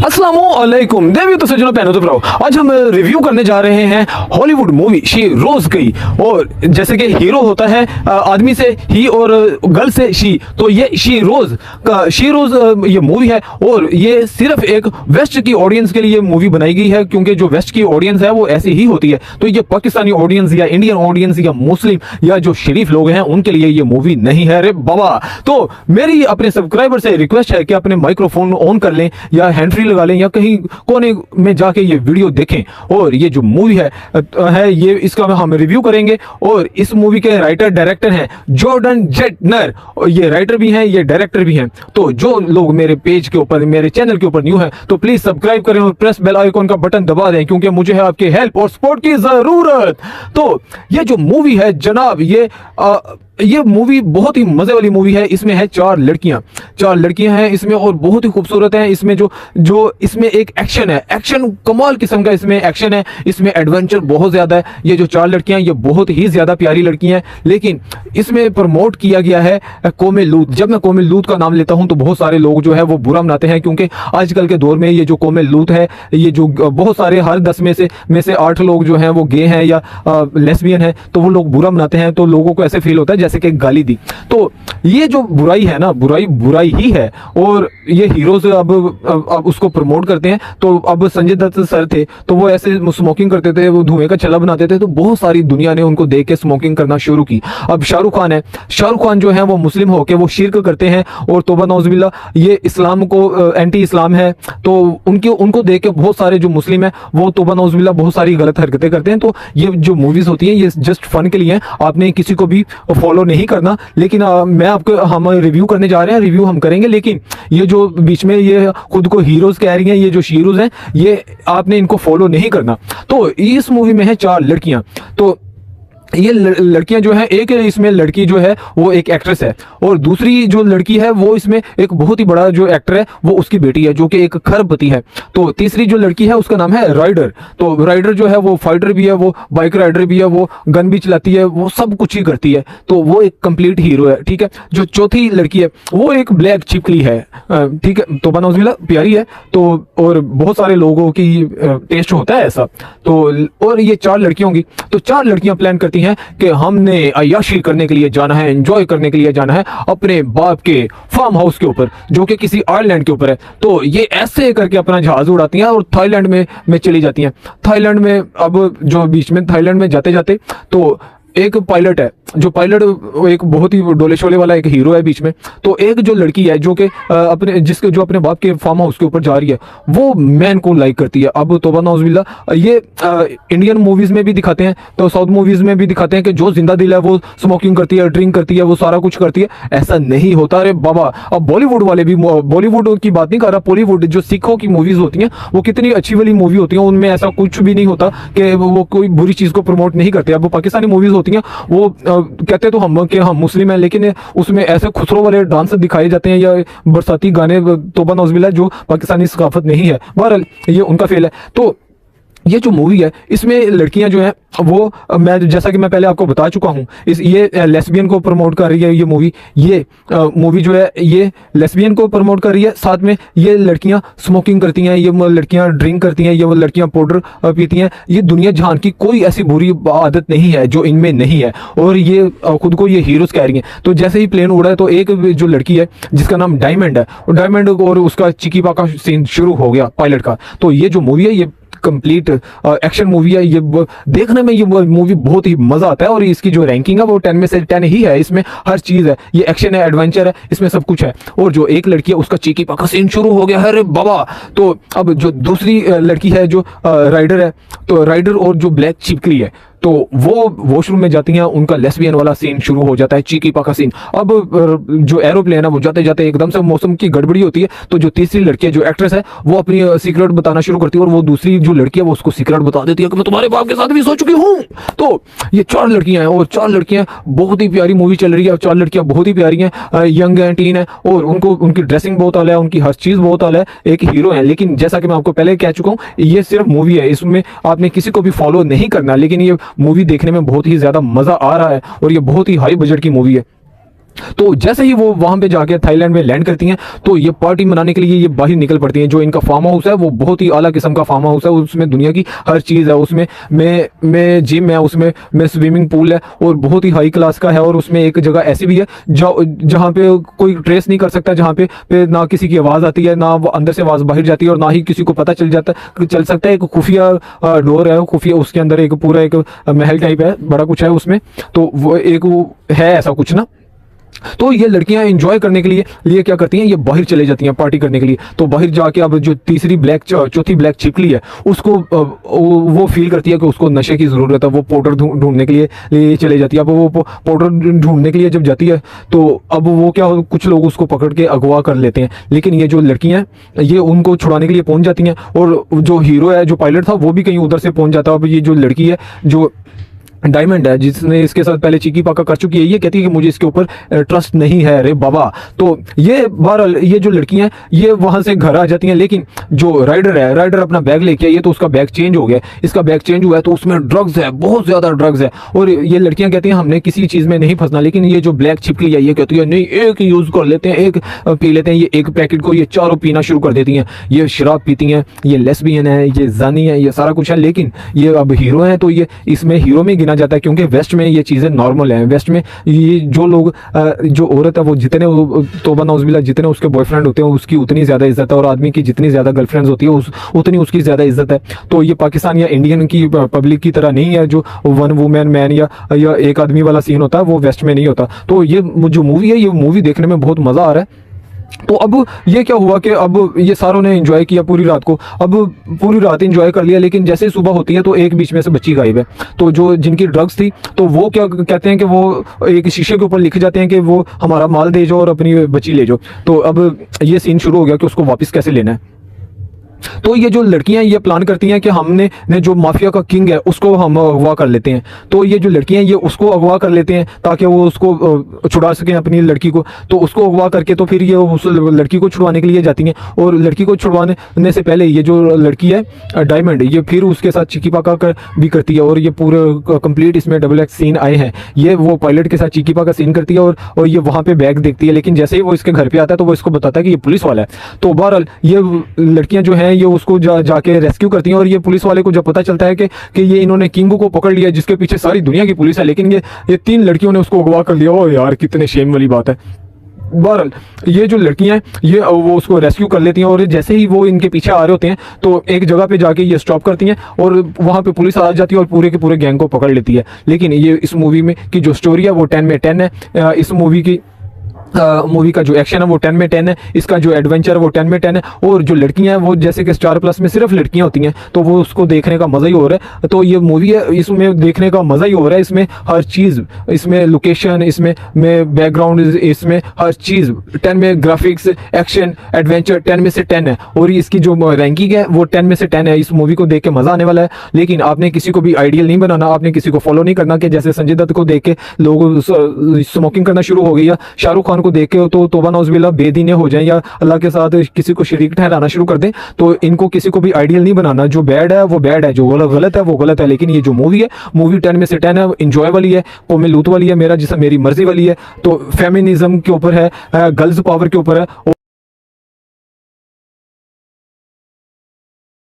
अस्सलामुअलैकुम देवी तो सज्जनों पहनो तो प्राओ। आज हम रिव्यू करने जा रहे हैं हॉलीवुड मूवी शी रोज की। और जैसे कि हीरो होता है आदमी से ही और गर्ल से शी, तो ये शी रोज ये मूवी है। और ये सिर्फ एक वेस्ट की ऑडियंस के लिए मूवी बनाई गई है, क्योंकि जो वेस्ट की ऑडियंस है वो ऐसी ही होती है। तो ये पाकिस्तानी ऑडियंस या इंडियन ऑडियंस या मुस्लिम या जो शरीफ लोग हैं उनके लिए ये मूवी नहीं है रे बाबा। तो मेरी अपने सब्सक्राइबर से रिक्वेस्ट है कि अपने माइक्रोफोन ऑन कर लें या हैंड फ्री लगा लें या कहीं कोने में जाके ये वीडियो देखें। और ये जो मूवी है ये इसका हम रिव्यू करेंगे। और इस मूवी के राइटर डायरेक्टर हैं जॉर्डन जेटनर। ये राइटर भी हैं, ये डायरेक्टर भी हैं। तो जो लोग मेरे पेज के ऊपर, मेरे चैनल के ऊपर न्यू है तो प्लीज सब्सक्राइब करें और प्रेस बेल आइकॉन का बटन दबा दें, क्योंकि मुझे है आपके हेल्प और सपोर्ट की जरूरत। तो ये जो मूवी है जनाब, ये मूवी बहुत ही मजे वाली मूवी है। इसमें है चार लड़कियां हैं इसमें और बहुत ही खूबसूरत हैं। इसमें जो इसमें एक एक्शन है, एक्शन कमाल किस्म का इसमें एक्शन है। इसमें एडवेंचर बहुत ज्यादा है। ये जो चार लड़कियां ये बहुत ही ज्यादा प्यारी लड़कियां हैं। लेकिन इसमें प्रमोट किया गया है कौमे लूत। जब मैं कौमे लूत का नाम लेता हूं तो बहुत सारे लोग जो है वो बुरा मनाते हैं, क्योंकि आजकल के दौर में ये जो कौमे लूत है, ये जो बहुत सारे हर 10 में से 8 लोग जो हैं वो गे हैं या लेस्बियन है, तो वो लोग बुरा मनाते हैं। तो लोगों को ऐसे फील होता है जैसे कि गाली दी। तो ये जो बुराई है ना, बुराई ही है। और ये हीरोज अब उसको प्रमोट करते हैं। तो अब संजय दत्त सर थे तो वो ऐसे स्मोकिंग करते थे, वो धुएं का छल्ला बनाते थे, तो बहुत सारी दुनिया ने उनको देख के स्मोकिंग करना शुरू की। अब शाहरुख खान है, शाहरुख खान जो है वो मुस्लिम होके वो शिर्क करते हैं और तौबा नौजुबिल्ला ये इस्लाम को एंटी इस्लाम है। तो उनको देख के बहुत सारे जो मुस्लिम है वो तौबा नौजुबिल्ला बहुत सारी गलत हरकतें करते हैं। तो ये जो मूवीज होती हैं ये जस्ट फन के लिए हैं, आपने किसी को भी फॉलो नहीं करना। लेकिन हम रिव्यू करने जा रहे हैं, रिव्यू हम करेंगे। लेकिन ये जो बीच में ये खुद को हीरोज कह रही हैं, ये जो शीरोज हैं, ये आपने इनको फॉलो नहीं करना। तो इस मूवी में है 4 लड़कियां। तो ये लड़कियां जो है, एक इसमें लड़की जो है वो एक एक्ट्रेस है और दूसरी जो लड़की है वो इसमें एक बहुत ही बड़ा जो एक्टर है वो उसकी बेटी है जो कि एक खरबपति है। तो तीसरी जो लड़की है उसका नाम है राइडर। तो राइडर जो है वो फाइटर भी है, वो बाइक राइडर भी है, वो गन भी चलाती है, वो सब कुछ ही करती है। तो वो एक कंप्लीट हीरो है, ठीक है। जो चौथी लड़की है वो एक ब्लैक छिपकली है, ठीक है। तो बनौजिला प्यारी है। तो और बहुत सारे लोगों की टेस्ट होता है ऐसा। तो और ये 4 लड़कियों की, तो 4 लड़कियां प्लान करती हैं कि हमने अय्याशी करने के लिए जाना है, एंजॉय करने के लिए जाना है अपने बाप के फार्म हाउस के ऊपर जो कि किसी आइलैंड के ऊपर है। तो ये ऐसे करके अपना जहाज उड़ाती हैं और थाईलैंड में चली जाती हैं। थाईलैंड में अब जो बीच में थाईलैंड में जाते जाते तो एक पायलट है, जो पायलट एक बहुत ही डोले शोले वाला एक हीरो है बीच में। तो एक जो लड़की है जो कि अपने बाप के फार्म हाउस के ऊपर जा रही है वो मैन को लाइक करती है। अब तौबा नौजुबिल्ला ये इंडियन मूवीज में भी दिखाते हैं, तो साउथ मूवीज में भी दिखाते हैं कि जो जिंदा दिल है वो स्मोकिंग करती है, ड्रिंक करती है, वो सारा कुछ करती है। ऐसा नहीं होता रे बाबा। अब बॉलीवुड वाले भी, बॉलीवुड की बात नहीं कर रहा, बॉलीवुड जो सिखों की मूवीज होती हैं वो कितनी अच्छी वाली मूवी होती है, उनमें ऐसा कुछ भी नहीं होता कि वो कोई बुरी चीज को प्रमोट नहीं करते। अब वो पाकिस्तानी मूवीज होती हैं वो कहते तो हम कि हम मुस्लिम हैं, लेकिन उसमें ऐसे खुसरो वाले डांस दिखाए जाते हैं या बरसाती गाने, तौबा नौजुबिल्ला, जो पाकिस्तानी सकाफत नहीं है। बहरहाल ये उनका फेल है। तो ये जो मूवी है इसमें लड़कियां जो हैं वो, मैं जैसा कि मैं पहले आपको बता चुका हूं, ये लेस्बियन को प्रमोट कर रही है। ये मूवी जो है ये लेस्बियन को प्रमोट कर रही है। साथ में ये लड़कियां स्मोकिंग करती हैं, ये लड़कियां ड्रिंक करती हैं, ये लड़कियां पाउडर पीती हैं। ये दुनिया जहान की कोई ऐसी बुरी आदत नहीं है जो इनमें नहीं है, और ये खुद को ये हीरोज कह रही हैं। तो जैसे ही प्लेन उड़ा है तो एक जो लड़की है जिसका नाम डायमंड है, डायमंड और उसका चिकीपा का सीन शुरू हो गया पायलट का। तो ये जो मूवी है ये कंप्लीट एक्शन मूवी है। ये देखने में ये मूवी बहुत ही मजा आता है। और इसकी जो रैंकिंग है वो 10 में से 10 ही है। इसमें हर चीज है, ये एक्शन है, एडवेंचर है, इसमें सब कुछ है। और जो एक लड़की है उसका चीकी पाका सीन शुरू हो गया है रे बाबा। तो अब जो दूसरी लड़की है जो राइडर है, तो राइडर और जो ब्लैक छिपकली है तो वो वॉशरूम में जाती हैं, उनका लेस्बियन वाला सीन शुरू हो जाता है, चीकी पाका सीन। अब जो एरोप्लेन है वो जाते जाते एकदम से मौसम की गड़बड़ी होती है। तो जो तीसरी लड़की है जो एक्ट्रेस है वो अपनी सीक्रेट बताना शुरू करती है और वो दूसरी जो लड़की है वो उसको सीक्रेट बता देती है कि मैं तुम्हारे बाप के साथ भी सो चुकी हूँ। तो ये 4 लड़कियां हैं और 4 लड़कियां बहुत ही प्यारी मूवी चल रही है। 4 लड़कियां बहुत ही प्यारी हैं, यंग हैं, टीन है, और उनकी ड्रेसिंग बहुत आला है, उनकी हर चीज बहुत आला है, एक हीरो है। लेकिन जैसा कि मैं आपको पहले कह चुका हूँ ये सिर्फ मूवी है, इसमें आपने किसी को भी फॉलो नहीं करना। लेकिन ये मूवी देखने में बहुत ही ज्यादा मजा आ रहा है और ये बहुत ही हाई बजट की मूवी है। तो जैसे ही वो वहां पे जाके थाईलैंड में लैंड करती हैं तो ये पार्टी मनाने के लिए ये बाहर निकल पड़ती हैं। जो इनका फार्म हाउस है वो बहुत ही आला किस्म का फार्म हाउस है, उसमें दुनिया की हर चीज़ है, उसमें में जिम है, उसमें में स्विमिंग पूल है और बहुत ही हाई क्लास का है। और उसमें एक जगह ऐसी भी है जहाँ पे कोई ट्रेस नहीं कर सकता, जहाँ पे ना किसी की आवाज़ आती है, ना वो अंदर से आवाज़ बाहर जाती है और ना ही किसी को पता चल सकता है। एक खुफिया डोर है, खुफिया, उसके अंदर एक पूरा एक महल टाइप है, बड़ा कुछ है उसमें। तो वो एक वो है ऐसा कुछ ना। तो ये लड़कियां एंजॉय करने के लिए क्या करती हैं, ये बाहर चले जाती हैं पार्टी करने के लिए। तो बाहर जाके अब जो चौथी ब्लैक छिपकली है उसको वो फील करती है कि उसको नशे की ज़रूरत है। वो पाउडर ढूंढने के लिए चले जाती है। अब वो पाउडर ढूंढने के लिए जब जाती है तो अब वो क्या, कुछ लोग उसको पकड़ के अगवा कर लेते हैं। लेकिन ये जो लड़कियां हैं ये उनको छुड़ाने के लिए पहुंच जाती हैं और जो हीरो है, जो पायलट था, वो भी कहीं उधर से पहुंच जाता है। अब ये जो लड़की है, जो डायमंड है, जिसने इसके साथ पहले चिकी पाका कर चुकी है, ये कहती है कि मुझे इसके ऊपर ट्रस्ट नहीं है रे बाबा। तो ये बहरहाल ये जो लड़कियां हैं ये वहां से घर आ जाती हैं। लेकिन जो राइडर अपना बैग लेके आई है तो उसका बैग चेंज हो गया, इसका बैग चेंज हुआ है तो उसमें ड्रग्स है, बहुत ज्यादा ड्रग्स है। और ये लड़कियां कहती हैं हमने किसी चीज में नहीं फंसना। लेकिन ये जो ब्लैक छिपकली है ये कहती है नहीं, एक यूज कर लेते हैं, एक पी लेते हैं। ये एक पैकेट को ये चारों पीना शुरू कर देती हैं। ये शराब पीती हैं, ये लेस्बियन है, ये जानी है, ये सारा कुछ है। लेकिन ये अब हीरो है तो ये इसमें हीरो में गिना जाता है, क्योंकि वेस्ट में ये चीज़ें नॉर्मल हैं। वेस्ट में ये जो लोग जो औरत है वो जितने तौबा नाउज़ुबिल्लाह जितने उसके बॉयफ्रेंड होते हैं उसकी उतनी ज़्यादा इज्जत है, और आदमी की जितनी ज़्यादा गर्लफ्रेंड्स होती है उतनी उसकी ज़्यादा इज्जत है। तो ये पाकिस्तान या इंडियन की पब्लिक की तरह नहीं है जो वन वुमेन मैन या एक आदमी वाला सीन होता है, वो वेस्ट में नहीं होता। तो ये जो मूवी है, ये मूवी देखने में बहुत मज़ा आ रहा है। तो अब ये क्या हुआ कि अब ये सारों ने एंजॉय किया पूरी रात को, अब पूरी रात एंजॉय कर लिया। लेकिन जैसे ही सुबह होती है तो एक बीच में से बच्ची गायब है। तो जो जिनकी ड्रग्स थी तो वो क्या कहते हैं कि वो एक शीशे के ऊपर लिख जाते हैं कि वो हमारा माल दे जाओ और अपनी बच्ची ले जाओ। तो अब ये सीन शुरू हो गया कि उसको वापस कैसे लेना है। तो ये जो लड़कियां ये प्लान करती हैं कि हमने जो माफिया का किंग है उसको हम अगवा कर लेते हैं। तो ये जो लड़कियां ये उसको अगवा कर लेते हैं ताकि वो उसको छुड़ा सकें अपनी लड़की को। तो उसको अगवा करके तो फिर ये उस लड़की को छुड़वाने के लिए जाती हैं। और लड़की को छुड़वाने से पहले ये जो लड़की है डायमंड, ये फिर उसके साथ चिकी पाका भी करती है। और ये पूरे कंप्लीट इसमें डबल एक्स सीन आए हैं। ये वो पायलट के साथ चिकी पाका सीन करती है और ये वहाँ पे बैग देखती है। लेकिन जैसे ही वो इसके घर पे आता है तो वो इसको बताता है कि ये पुलिस वाला है। तो बहरहाल ये लड़कियां जो हैं ये उसको जाके रेस्क्यू करती हैं। और ये पुलिस वाले को जब पता चलता है कि ये इन्होंने किंग को पकड़ लिया जिसके पीछे सारी दुनिया की पुलिस है, लेकिन ये 3 लड़कियों ने उसको अगवा कर लिया। ओ यार, कितने शेम वाली बात है। बहरहाल ये जो लड़कियां हैं ये वो उसको रेस्क्यू कर लेती हैं। और जैसे ही वो इनके पीछे आ रहे होते हैं तो एक जगह पे जाके ये स्टॉप करती हैं और वहाँ पे पुलिस आ जाती है और पूरे के पूरे गैंग को पकड़ लेती है। लेकिन ये इस मूवी में की जो स्टोरी है वो 10 में 10 है। इस मूवी का जो एक्शन है वो 10 में 10 है। इसका जो एडवेंचर है वो 10 में 10 है। और जो लड़कियां हैं वो जैसे कि स्टार प्लस में सिर्फ लड़कियां होती हैं तो वो उसको देखने का मज़ा ही हो रहा है। तो ये मूवी है, इसमें देखने का मज़ा ही हो रहा है। इसमें हर चीज़, इसमें लोकेशन, इसमें बैकग्राउंड, इसमें हर चीज़ 10 में, ग्राफिक्स, एक्शन, एडवेंचर 10 में से 10 है। और इसकी जो रैंकिंग है वो 10 में से 10 है। इस मूवी को देख के मज़ा आने वाला है। लेकिन आपने किसी को भी आइडियल नहीं बनाना, आपने किसी को फॉलो नहीं करना कि जैसे संजय दत्त को देख के लोग स्मोकिंग करना शुरू हो गई या शाहरुख खान को देख के तो तौबा नाउज़ुबिल्लाह बेदीने हो जाएं या अल्लाह के साथ किसी को शरीक ठहराना शुरू कर दें। तो इनको किसी को भी आइडियल नहीं बनाना। जो बैड है वो बैड है, जो गलत है वो गलत है। लेकिन ये जो मूवी है, मूवी 10 में से 10 है, इंजॉय वाली है, कौमे लूत वाली है, मेरी मर्जी वाली है। तो फेमिनिज्म के ऊपर है, गर्ल्स पावर के ऊपर है।